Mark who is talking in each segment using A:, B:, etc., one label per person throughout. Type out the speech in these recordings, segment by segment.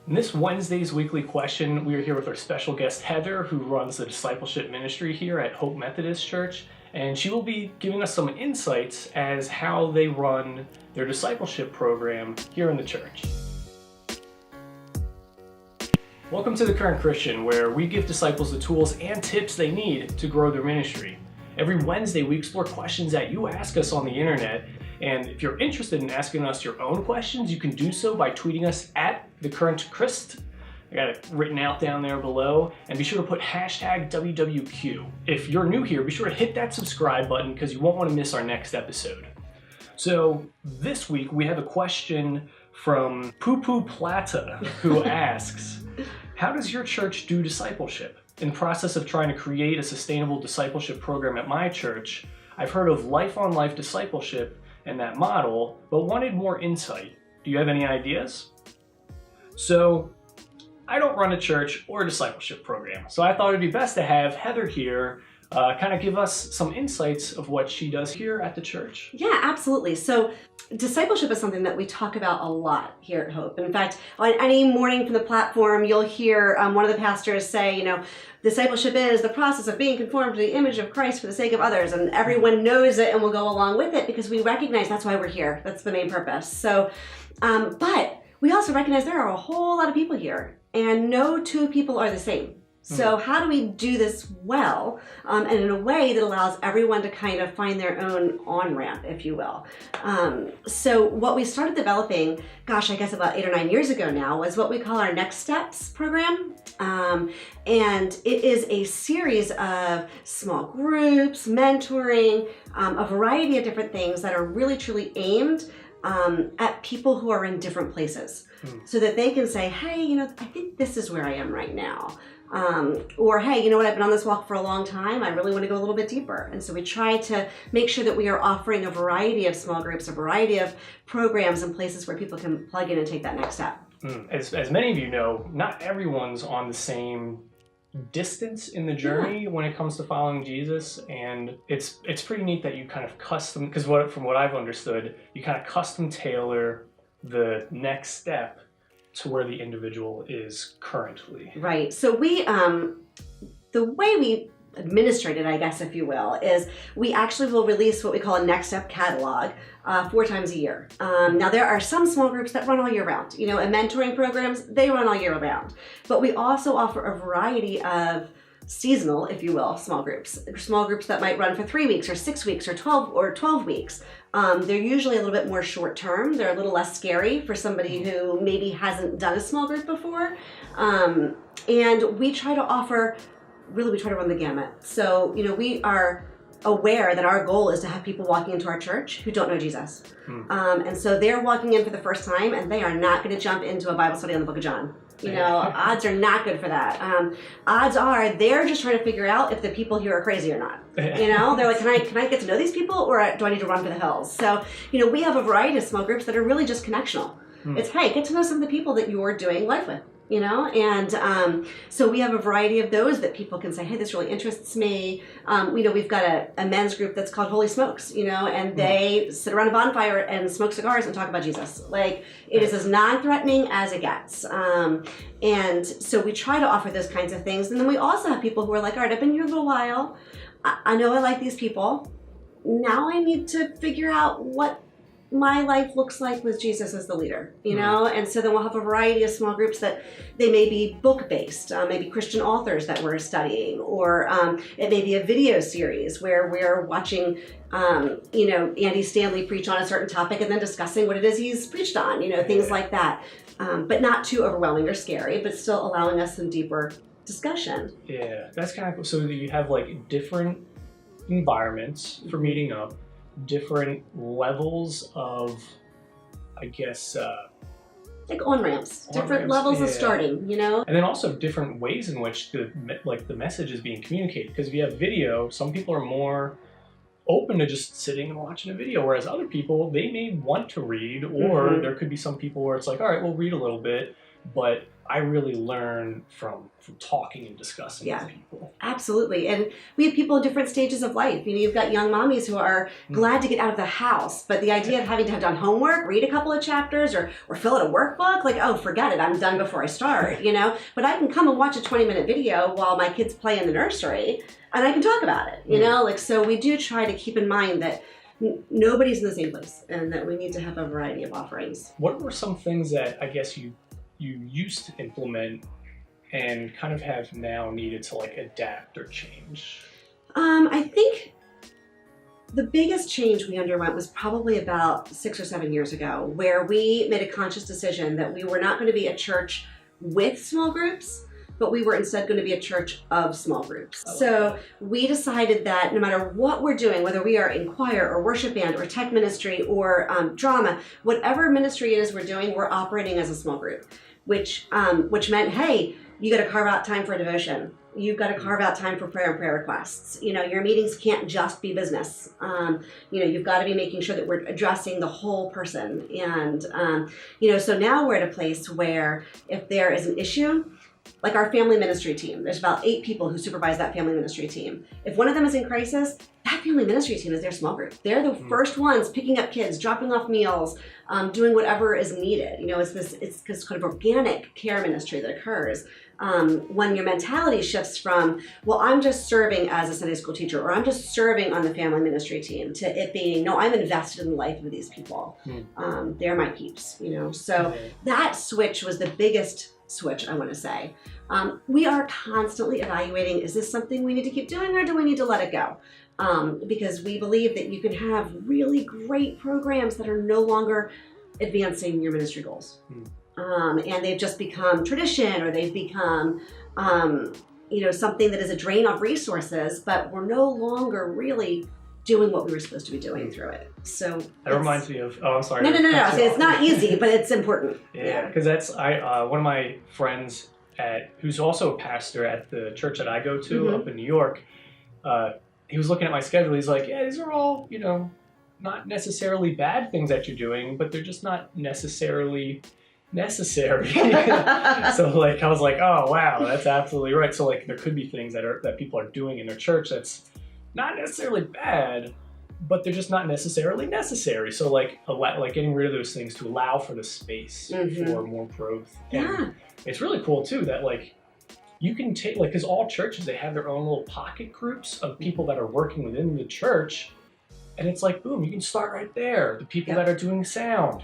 A: In this Wednesday's weekly question, we are here with our special guest Heather, who runs the discipleship ministry here at Hope Methodist Church, and she will be giving us some insights as how they run their discipleship program here in the church. Welcome to The Current Christian, where we give disciples the tools and tips they need to grow their ministry. Every Wednesday, we explore questions that you ask us on the internet, and if you're interested in asking us your own questions, you can do so by tweeting us at TheCurrentChrist. I got it written out down there below, and be sure to put hashtag WWQ. If you're new here, be sure to hit that subscribe button because you won't want to miss our next episode. So this week, we have a question from Poo Poo Plata, who asks, how does your church do discipleship? In the process of trying to create a sustainable discipleship program at my church, I've heard of life-on-life discipleship and that model, but wanted more insight. Do you have any ideas? So, I don't run a church or a discipleship program, so I thought it'd be best to have Heather here kind of give us some insights of what she does here at the church.
B: Yeah, absolutely. So discipleship is something that we talk about a lot here at Hope. In fact, on any morning from the platform, you'll hear one of the pastors say, discipleship is the process of being conformed to the image of Christ for the sake of others. And everyone knows it and will go along with it because we recognize that's why we're here. That's the main purpose. So, but we also recognize there are a whole lot of people here and no two people are the same. So how do we do this well and in a way that allows everyone to kind of find their own on-ramp, if you will? So what we started developing, I guess about 8 or 9 years ago now, was what we call our Next Steps program. And it is a series of small groups, mentoring, a variety of different things that are really truly aimed at people who are in different places. So that they can say, hey, I think this is where I am right now. Or, hey, you know what, I've been on this walk for a long time. I really want to go a little bit deeper. And so we try to make sure that we are offering a variety of small groups, a variety of programs and places where people can plug in and take that next step.
A: As many of you know, not everyone's on the same distance in the journey when it comes to following Jesus. And it's pretty neat that you kind of custom, because from what I've understood, you kind of custom tailor the next step to where the individual is currently.
B: Right. So we, the way we administrate it, I guess, if you will, is we actually will release what we call a next step catalog 4 times a year. Now there are some small groups that run all year round, and mentoring programs, they run all year round. But we also offer a variety of seasonal, if you will, small groups that might run for 3 weeks or 6 weeks or 12 weeks. They're usually a little bit more short term. They're a little less scary for somebody who maybe hasn't done a small group before. And we try to run the gamut. So, we are aware that our goal is to have people walking into our church who don't know Jesus. And so they're walking in for the first time and they are not going to jump into a Bible study on the book of John. Odds are not good for that. Odds are they're just trying to figure out if the people here are crazy or not. They're like, can I get to know these people or do I need to run for the hills? So, we have a variety of small groups that are really just connectional. It's, hey, get to know some of the people that you're doing life with. And so we have a variety of those that people can say, hey, this really interests me. We've got a men's group that's called Holy Smokes, and they sit around a bonfire and smoke cigars and talk about Jesus. Like, it is as non-threatening as it gets. And so we try to offer those kinds of things. And then we also have people who are like, all right, I've been here a little while. I know I like these people. Now I need to figure out what my life looks like with Jesus as the leader, and so then we'll have a variety of small groups that they may be book-based, maybe Christian authors that we're studying, or it may be a video series where we're watching, Andy Stanley preach on a certain topic and then discussing what it is he's preached on, things like that, but not too overwhelming or scary, but still allowing us some deeper discussion.
A: Yeah, that's kind of cool. So you have like different environments for meeting up, different levels of, I guess,
B: like on-ramps, different levels of starting, And
A: then also different ways in which the message is being communicated. Because if you have video, some people are more open to just sitting and watching a video, whereas other people, they may want to read, or there could be some people where it's like, all right, we'll read a little bit, but I really learn from talking and discussing
B: Yeah.
A: with people.
B: Absolutely. And we have people in different stages of life. You've got young mommies who are glad to get out of the house, but the idea of having to have done homework, read a couple of chapters, or fill out a workbook, like, oh, forget it, I'm done before I start, But I can come and watch a 20-minute video while my kids play in the nursery, and I can talk about it, so we do try to keep in mind that nobody's in the same place, and that we need to have a variety of offerings.
A: What were some things that I guess you used to implement and kind of have now needed to adapt or change?
B: I think the biggest change we underwent was probably about 6 or 7 years ago, where we made a conscious decision that we were not going to be a church with small groups, but we were instead going to be a church of small groups. So we decided that no matter what we're doing, whether we are in choir or worship band or tech ministry or drama, whatever ministry it is we're doing, we're operating as a small group, which meant, hey, you got to carve out time for devotion. You've got to carve out time for prayer and prayer requests. Your meetings can't just be business. You've got to be making sure that we're addressing the whole person. And, so now we're at a place where if there is an issue, like our family ministry team, there's about 8 people who supervise that family ministry team. If one of them is in crisis, that family ministry team is their small group. They're the first ones picking up kids, dropping off meals, doing whatever is needed. It's this kind of organic care ministry that occurs. When your mentality shifts from, well, I'm just serving as a Sunday school teacher, or I'm just serving on the family ministry team, to it being, no, I'm invested in the life of these people. They're my peeps, So that switch was the biggest switch, I want to say. We are constantly evaluating, is this something we need to keep doing, or do we need to let it go? Because we believe that you can have really great programs that are no longer advancing your ministry goals. And they've just become tradition, or they've become, something that is a drain of resources, but we're no longer really doing what we were supposed to be doing through it. So
A: that reminds me of, I'm sorry.
B: No. So it's not easy, but it's important.
A: Yeah, because that's, one of my friends who's also a pastor at the church that I go to up in New York, he was looking at my schedule. He's like, yeah, these are all, not necessarily bad things that you're doing, but they're just not necessarily necessary. So I was like, oh wow, that's absolutely right. So there could be things that people are doing in their church that's not necessarily bad, but they're just not necessarily necessary. So getting rid of those things to allow for the space for more growth. And it's really cool too that you can take, because all churches, they have their own little pocket groups of people that are working within the church, and it's boom, you can start right there. The people that are doing sound,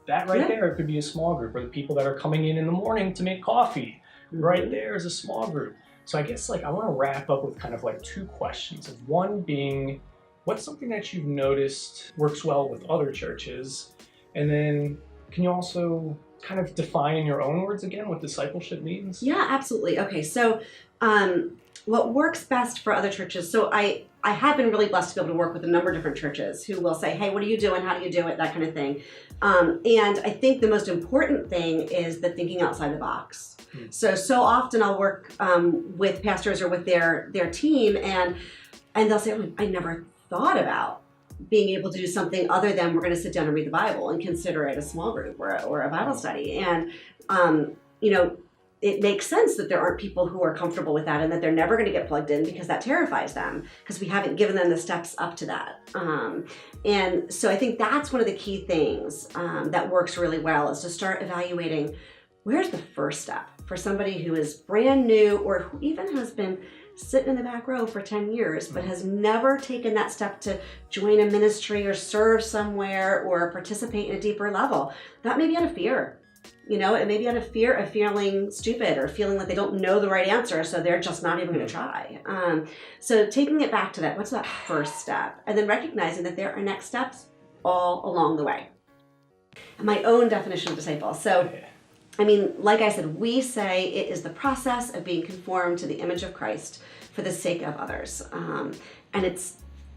A: that right there could be a small group, or the people that are coming in the morning to make coffee, right there is a small group. So I guess I want to wrap up with kind of 2 questions. Of one being, what's something that you've noticed works well with other churches? And then can you also kind of define in your own words again what discipleship means?
B: Yeah, absolutely. Okay, so what works best for other churches, so I have been really blessed to be able to work with a number of different churches who will say, hey, what are you doing? How do you do it? That kind of thing. And I think the most important thing is the thinking outside the box. So often I'll work with pastors or with their team, and they'll say, oh, I never thought about being able to do something other than we're going to sit down and read the Bible and consider it a small group or a Bible study. And, it makes sense that there aren't people who are comfortable with that, and that they're never going to get plugged in because that terrifies them, because we haven't given them the steps up to that. And so I think that's one of the key things that works really well, is to start evaluating, where's the first step for somebody who is brand new, or who even has been sitting in the back row for 10 years, but has never taken that step to join a ministry or serve somewhere or participate in a deeper level. That may be out of fear. It may be out of fear of feeling stupid, or feeling like they don't know the right answer, so they're just not even going to try. So taking it back to that, what's that first step? And then recognizing that there are next steps all along the way. My own definition of disciple. So, like I said, we say it is the process of being conformed to the image of Christ for the sake of others. And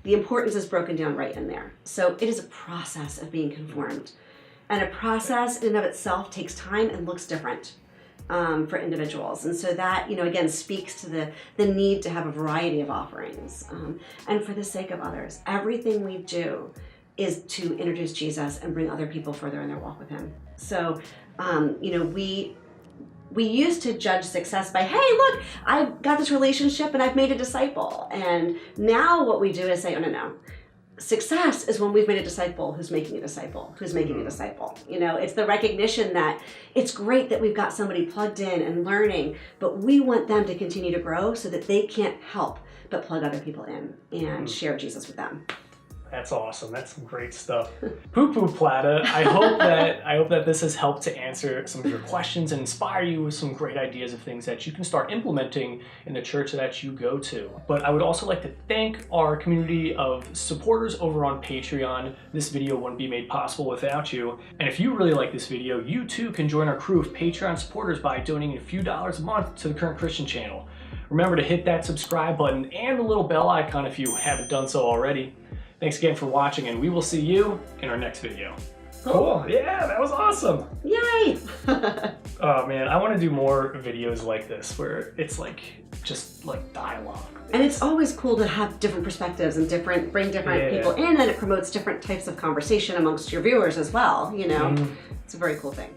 B: the importance is broken down right in there. So it is a process of being conformed. And a process in and of itself takes time and looks different for individuals. And so that, again, speaks to the need to have a variety of offerings. And for the sake of others, everything we do is to introduce Jesus and bring other people further in their walk with him. So, we used to judge success by, hey, look, I've got this relationship and I've made a disciple. And now what we do is say, oh, no. Success is when we've made a disciple who's making a disciple, who's making a disciple. You know, it's the recognition that it's great that we've got somebody plugged in and learning, but we want them to continue to grow so that they can't help but plug other people in and share Jesus with them.
A: That's awesome. That's some great stuff. Poo-poo Plata, I hope that this has helped to answer some of your questions and inspire you with some great ideas of things that you can start implementing in the church that you go to. But I would also like to thank our community of supporters over on Patreon. This video wouldn't be made possible without you. And if you really like this video, you too can join our crew of Patreon supporters by donating a few dollars a month to the Current Christian channel. Remember to hit that subscribe button and the little bell icon if you haven't done so already. Thanks again for watching, and we will see you in our next video. Cool. Yeah, that was awesome.
B: Yay!
A: Oh man, I want to do more videos like this where it's like just like dialogue.
B: And it's always cool to have different perspectives and bring different people in, and it promotes different types of conversation amongst your viewers as well. You know, it's a very cool thing.